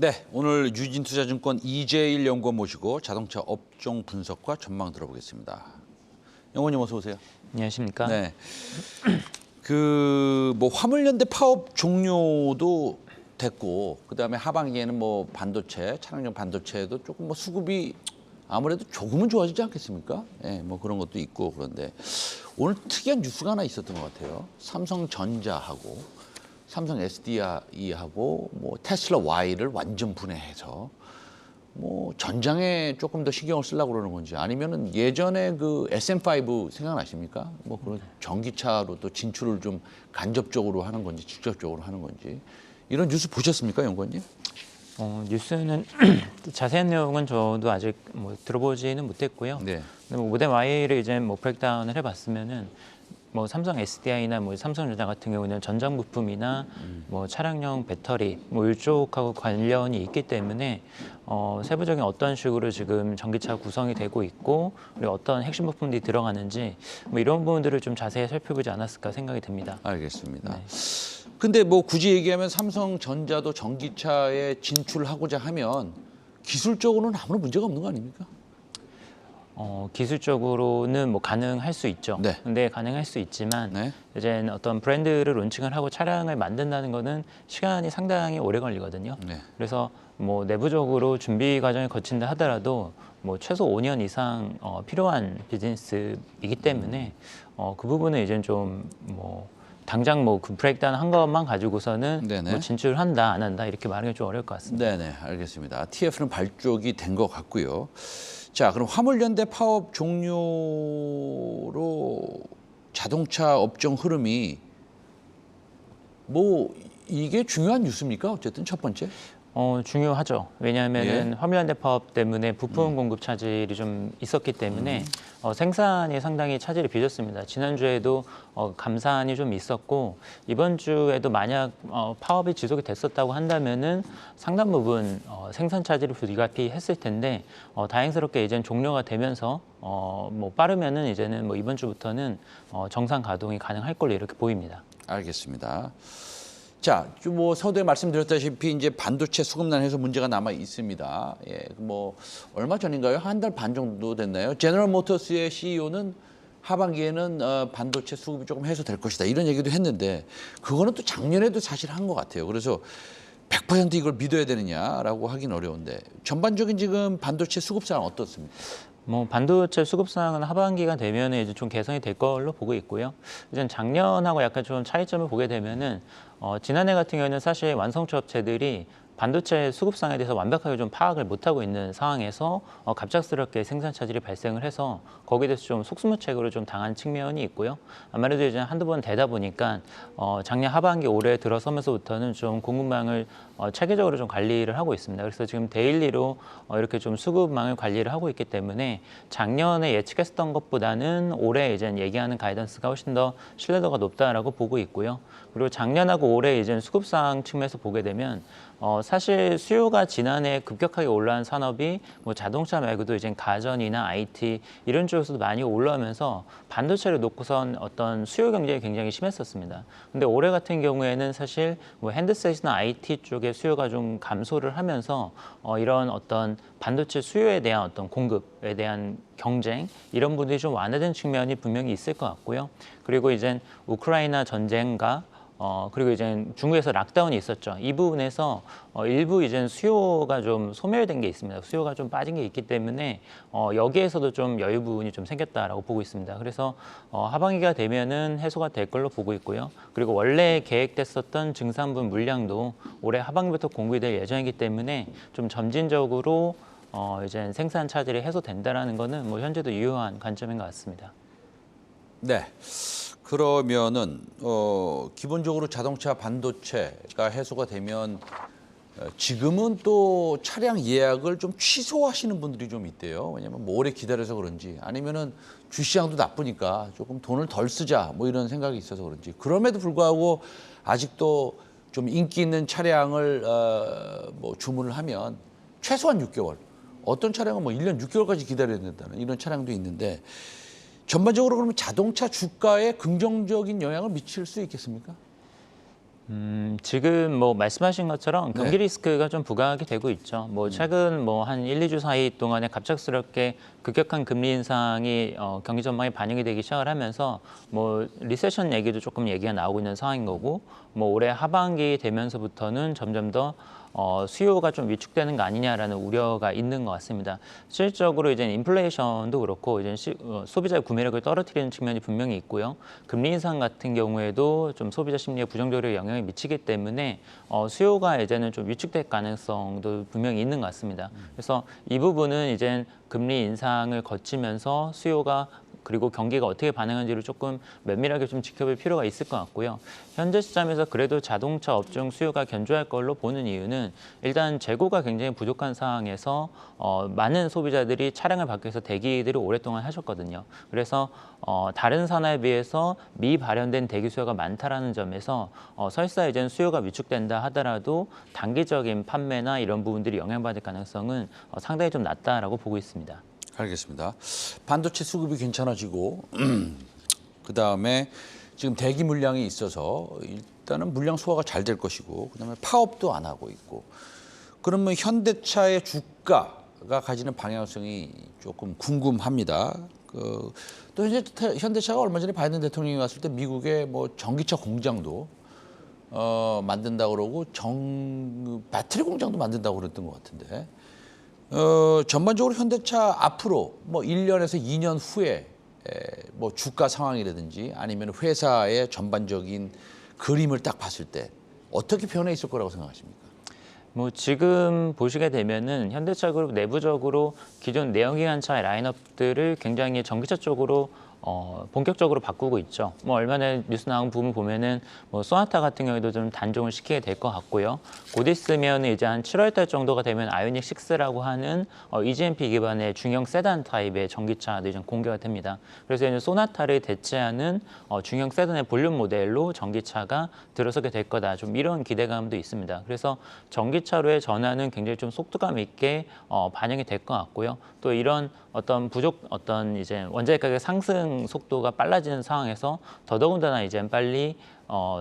네, 오늘 유진투자증권 이재일 연구원 모시고 자동차 업종 분석과 전망 들어보겠습니다. 연구원님 어서 오세요. 안녕하십니까? 네, 화물연대 파업 종료도 됐고, 그다음에 하반기에는 반도체, 차량용 반도체도 조금 수급이 아무래도 조금은 좋아지지 않겠습니까? 예, 그런 것도 있고 그런데 오늘 특이한 뉴스가 하나 있었던 것 같아요. 삼성전자하고 삼성 SDI하고 테슬라 Y를 완전 분해해서 전장에 조금 더 신경을 쓰려고 그러는 건지 아니면은 예전에 그 SM5 생각나십니까? 그런 전기차로 또 진출을 좀 간접적으로 하는 건지 직접적으로 하는 건지 이런 뉴스 보셨습니까, 연구원님? 뉴스는 자세한 내용은 저도 아직 들어보지는 못했고요. 네. 모뎀 Y를 이제 브레이크다운을 해봤으면은 삼성 SDI나 삼성전자 같은 경우는 전장 부품이나 차량용 배터리 이쪽하고 관련이 있기 때문에 세부적인 어떤 식으로 지금 전기차 구성이 되고 있고 그리고 어떤 핵심 부품들이 들어가는지 이런 부분들을 좀 자세히 살펴보지 않았을까 생각이 듭니다. 알겠습니다. 네. 근데 굳이 얘기하면 삼성전자도 전기차에 진출하고자 하면 기술적으로는 아무런 문제가 없는 거 아닙니까? 기술적으로는 가능할 수 있죠. 네. 근데 가능할 수 있지만 네. 이제 어떤 브랜드를 론칭을 하고 차량을 만든다는 거는 시간이 상당히 오래 걸리거든요. 네. 그래서 내부적으로 준비 과정을 거친다 하더라도 최소 5년 이상 필요한 비즈니스이기 때문에 그 부분은 이제 좀 당장 그 브레이크다운 한 것만 가지고서는 네네. 진출한다 안 한다 이렇게 말하기 좀 어려울 것 같습니다. 네네, 알겠습니다. TF는 발족이 된 것 같고요. 자, 그럼 화물연대 파업 종료로 자동차 업종 흐름이 이게 중요한 뉴스입니까? 어쨌든 첫 번째. 중요하죠. 왜냐하면은 예. 화물연대 파업 때문에 부품 공급 차질이 좀 있었기 때문에 생산이 상당히 차질이 빚었습니다. 지난주에도 감산이 좀 있었고 이번 주에도 만약 파업이 지속이 됐었다고 한다면은 상당 부분 생산 차질을 불가피했을 텐데 다행스럽게 이제는 종료가 되면서 빠르면은 이제는 이번 주부터는 정상 가동이 가능할 걸로 이렇게 보입니다. 알겠습니다. 자, 서두에 말씀드렸다시피 이제 반도체 수급난 해소 문제가 남아 있습니다. 예, 얼마 전인가요? 한 달 반 정도 됐나요? 제너럴 모터스의 CEO는 하반기에는 반도체 수급이 조금 해소될 것이다 이런 얘기도 했는데 그거는 또 작년에도 사실 한 것 같아요. 그래서 100% 이걸 믿어야 되느냐라고 하긴 어려운데 전반적인 지금 반도체 수급 상황 어떻습니까? 반도체 수급 상황은 하반기가 되면 이제 좀 개선이 될 걸로 보고 있고요. 이제 작년하고 약간 좀 차이점을 보게 되면은 지난해 같은 경우에는 사실 완성차 업체들이 반도체 수급상에 대해서 완벽하게 좀 파악을 못하고 있는 상황에서 갑작스럽게 생산 차질이 발생을 해서 거기에 대해서 좀 속수무책으로 좀 당한 측면이 있고요. 아무래도 이제 한두 번 되다 보니까 작년 하반기 올해 들어서면서부터는 좀 공급망을 체계적으로 좀 관리를 하고 있습니다. 그래서 지금 데일리로 이렇게 좀 수급망을 관리를 하고 있기 때문에 작년에 예측했던 것보다는 올해 이제 얘기하는 가이던스가 훨씬 더 신뢰도가 높다라고 보고 있고요. 그리고 작년하고 올해 이제 수급상 측면에서 보게 되면 사실 수요가 지난해 급격하게 올라온 산업이 자동차 말고도 이제 가전이나 IT 이런 쪽에서도 많이 올라오면서 반도체를 놓고선 어떤 수요 경쟁이 굉장히 심했었습니다. 근데 올해 같은 경우에는 사실 핸드셋이나 IT 쪽의 수요가 좀 감소를 하면서 이런 어떤 반도체 수요에 대한 어떤 공급에 대한 경쟁 이런 부분이 좀 완화된 측면이 분명히 있을 것 같고요. 그리고 이제 우크라이나 전쟁과 그리고 이제 중국에서 락다운이 있었죠. 이 부분에서 일부 이제 수요가 좀 소멸된 게 있습니다. 수요가 좀 빠진 게 있기 때문에 여기에서도 좀 여유 부분이 좀 생겼다라고 보고 있습니다. 그래서 하반기가 되면은 해소가 될 걸로 보고 있고요. 그리고 원래 계획됐었던 증산분 물량도 올해 하반기부터 공급될 예정이기 때문에 좀 점진적으로 이제 생산 차질이 해소된다라는 거는 현재도 유효한 관점인 것 같습니다. 네. 그러면은 기본적으로 자동차 반도체가 해소가 되면 지금은 또 차량 예약을 좀 취소하시는 분들이 좀 있대요. 왜냐면 오래 기다려서 그런지 아니면은 주시장도 나쁘니까 조금 돈을 덜 쓰자 이런 생각이 있어서 그런지 그럼에도 불구하고 아직도 좀 인기 있는 차량을 주문을 하면 최소한 6개월 어떤 차량은 1년 6개월까지 기다려야 된다는 이런 차량도 있는데 전반적으로 그러면 자동차 주가에 긍정적인 영향을 미칠 수 있겠습니까? 지금 뭐 말씀하신 것처럼 경기 네. 리스크가 좀 부각이 되고 있죠. 뭐 최근 뭐 한 1, 2주 사이 동안에 갑작스럽게 급격한 금리 인상이 경기 전망에 반영이 되기 시작을 하면서 뭐 리세션 얘기도 조금 얘기가 나오고 있는 상황인 거고 뭐 올해 하반기 되면서부터는 점점 더 수요가 좀 위축되는 거 아니냐라는 우려가 있는 것 같습니다. 실질적으로 이제 인플레이션도 그렇고 이제 소비자의 구매력을 떨어뜨리는 측면이 분명히 있고요. 금리 인상 같은 경우에도 좀 소비자 심리에 부정적으로 영향을 미치기 때문에 수요가 이제는 좀 위축될 가능성도 분명히 있는 것 같습니다. 그래서 이 부분은 이제 금리 인상을 거치면서 수요가 그리고 경기가 어떻게 반응하는지를 조금 면밀하게 좀 지켜볼 필요가 있을 것 같고요. 현재 시점에서 그래도 자동차 업종 수요가 견조할 걸로 보는 이유는 일단 재고가 굉장히 부족한 상황에서 많은 소비자들이 차량을 받기 위해서 대기들을 오랫동안 하셨거든요. 그래서 다른 산업에 비해서 미발현된 대기 수요가 많다라는 점에서 설사 이제는 수요가 위축된다 하더라도 단기적인 판매나 이런 부분들이 영향받을 가능성은 상당히 좀 낮다라고 보고 있습니다. 알겠습니다. 반도체 수급이 괜찮아지고 그다음에 지금 대기 물량이 있어서 일단은 물량 소화가 잘 될 것이고 그다음에 파업도 안 하고 있고 그러면 현대차의 주가가 가지는 방향성이 조금 궁금합니다. 또 현대차가 얼마 전에 바이든 대통령이 왔을 때 미국의 뭐 전기차 공장도 만든다고 그러고 배터리 공장도 만든다고 그랬던 것 같은데 전반적으로 현대차 앞으로 뭐 1년에서 2년 후에 뭐 주가 상황이라든지 아니면 회사의 전반적인 그림을 딱 봤을 때 어떻게 변해 있을 거라고 생각하십니까? 뭐 지금 보시게 되면은 현대차 그룹 내부적으로 기존 내연기관차 라인업들을 굉장히 전기차 쪽으로 본격적으로 바꾸고 있죠. 뭐 얼마 전에 뉴스 나온 부분 보면은 뭐 소나타 같은 경우에도 좀 단종을 시키게 될 것 같고요. 곧 있으면 이제 한 7월 달 정도가 되면 아이오닉 6라고 하는 EGMP 기반의 중형 세단 타입의 전기차들이 좀 공개가 됩니다. 그래서 이제 소나타를 대체하는 중형 세단의 볼륨 모델로 전기차가 들어서게 될 거다. 좀 이런 기대감도 있습니다. 그래서 전기차로의 전환은 굉장히 좀 속도감 있게 반영이 될 것 같고요. 또 이런 어떤 이제 원자재 가격 상승 속도가 빨라지는 상황에서 더더군다나 이제 빨리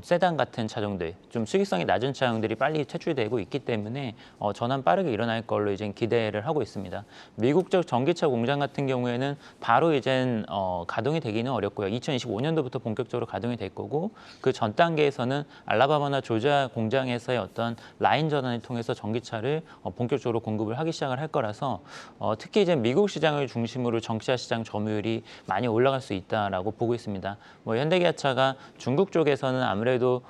세단 같은 차종들, 좀 수익성이 낮은 차량들이 빨리 퇴출되고 있기 때문에 전환 빠르게 일어날 걸로 이제 기대를 하고 있습니다. 미국적 전기차 공장 같은 경우에는 바로 이제 가동이 되기는 어렵고요. 2025년도부터 본격적으로 가동이 될 거고 그 전 단계에서는 알라바마나 조지아 공장에서의 어떤 라인 전환을 통해서 전기차를 본격적으로 공급을 하기 시작을 할 거라서 특히 이제 미국 시장을 중심으로 전기차 시장 점유율이 많이 올라갈 수 있다라고 보고 있습니다. 뭐 현대기아차가 중국 쪽에서는 아무래도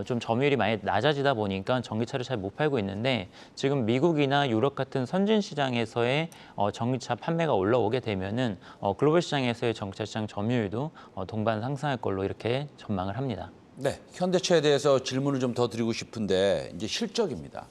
좀 점유율이 많이 낮아지다 보니까 전기차를 잘 못 팔고 있는데 지금 미국이나 유럽 같은 선진 시장에서의 전기차 판매가 올라오게 되면은 글로벌 시장에서의 전기차 시장 점유율도 동반 상승할 걸로 이렇게 전망을 합니다. 네, 현대차에 대해서 질문을 좀 더 드리고 싶은데 이제 실적입니다.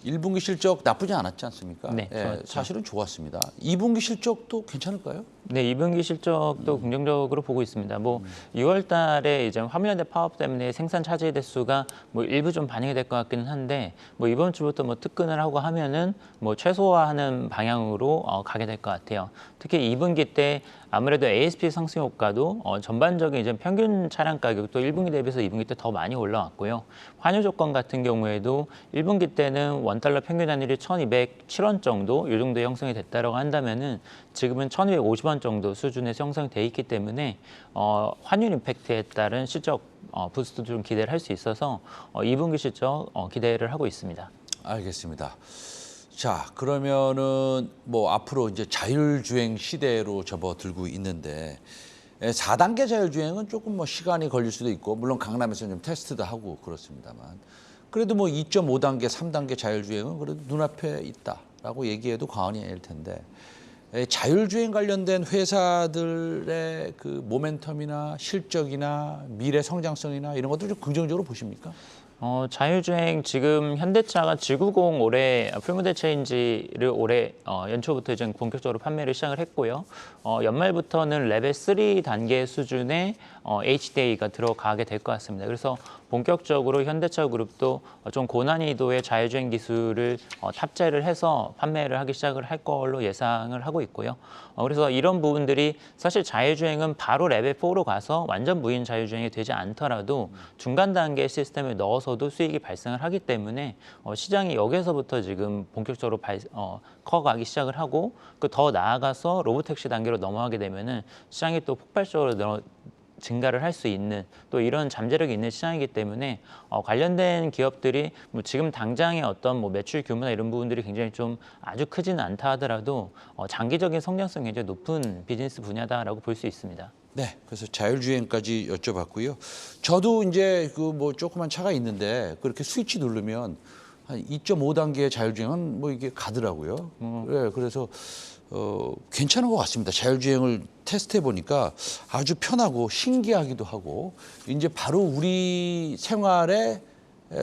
1분기 실적 나쁘지 않았지 않습니까? 네, 좋았죠. 사실은 좋았습니다. 2분기 실적도 괜찮을까요? 네, 2분기 실적도 긍정적으로 보고 있습니다. 뭐 6월 달에 이제 화물연대 파업 때문에 생산 차질 대수가 뭐 일부 좀 반영이 될 것 같기는 한데 뭐 이번 주부터 뭐 특근을 하고 하면은 뭐 최소화하는 방향으로 가게 될 것 같아요. 특히 2분기 때 아무래도 ASP 상승 효과도 전반적인 이제 평균 차량 가격도 1분기 대비해서 2분기 때 더 많이 올라왔고요. 환율 조건 같은 경우에도 1분기 때는 원달러 평균 단위를 1,207원 정도 이 정도 형성이 됐다라고 한다면은 지금은 1,250원 정도 수준에서 형성돼 있기 때문에 환율 임팩트에 따른 실적 부스트도 좀 기대를 할 수 있어서 2분기 실적 기대를 하고 있습니다. 알겠습니다. 자, 그러면은 뭐 앞으로 이제 자율주행 시대로 접어들고 있는데 4단계 자율주행은 조금 뭐 시간이 걸릴 수도 있고 물론 강남에서 좀 테스트도 하고 그렇습니다만 그래도 뭐 2.5단계, 3단계 자율주행은 그래도 눈앞에 있다라고 얘기해도 과언이 아닐 텐데 자율주행 관련된 회사들의 그 모멘텀이나 실적이나 미래 성장성이나 이런 것들 좀 긍정적으로 보십니까? 자율주행 지금 현대차가 G90 올해 풀모델 체인지를 올해 연초부터 이제 본격적으로 판매를 시작을 했고요. 연말부터는 레벨 3 단계 수준의 HDA가 들어가게 될 것 같습니다. 그래서 본격적으로 현대차 그룹도 좀 고난이도의 자율주행 기술을 탑재를 해서 판매를 하기 시작을 할 걸로 예상을 하고 있고요. 그래서 이런 부분들이 사실 자율주행은 바로 레벨 4로 가서 완전 무인 자율주행이 되지 않더라도 중간 단계 시스템을 넣어서도 수익이 발생을 하기 때문에 시장이 여기서부터 지금 본격적으로 커가기 시작을 하고 더 나아가서 로보택시 단계로 넘어가게 되면은 시장이 또 폭발적으로 증가를 할 수 있는 또 이런 잠재력이 있는 시장이기 때문에 관련된 기업들이 뭐 지금 당장의 어떤 뭐 매출 규모나 이런 부분들이 굉장히 좀 아주 크지는 않다 하더라도 장기적인 성장성이 굉장히 높은 비즈니스 분야다라고 볼 수 있습니다. 네, 그래서 자율주행까지 여쭤봤고요. 저도 이제 그 뭐 조그만 차가 있는데 그렇게 스위치 누르면 한 2.5단계의 자율주행은 뭐 이게 가더라고요. 네, 그래서 괜찮은 것 같습니다. 자율주행을 테스트해 보니까 아주 편하고 신기하기도 하고 이제 바로 우리 생활에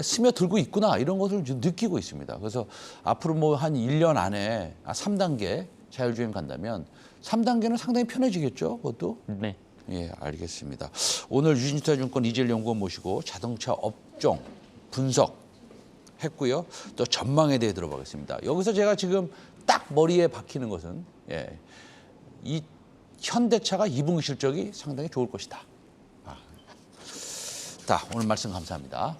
스며들고 있구나 이런 것을 좀 느끼고 있습니다. 그래서 앞으로 뭐 한 1년 안에 3단계 자율주행 간다면 3단계는 상당히 편해지겠죠, 그것도? 네. 예, 알겠습니다. 오늘 유진투자증권 이재일 연구원 모시고 자동차 업종 분석했고요. 또 전망에 대해 들어보겠습니다. 여기서 제가 지금 딱 머리에 박히는 것은 이 현대차가 2분기 실적이 상당히 좋을 것이다. 자, 오늘 말씀 감사합니다.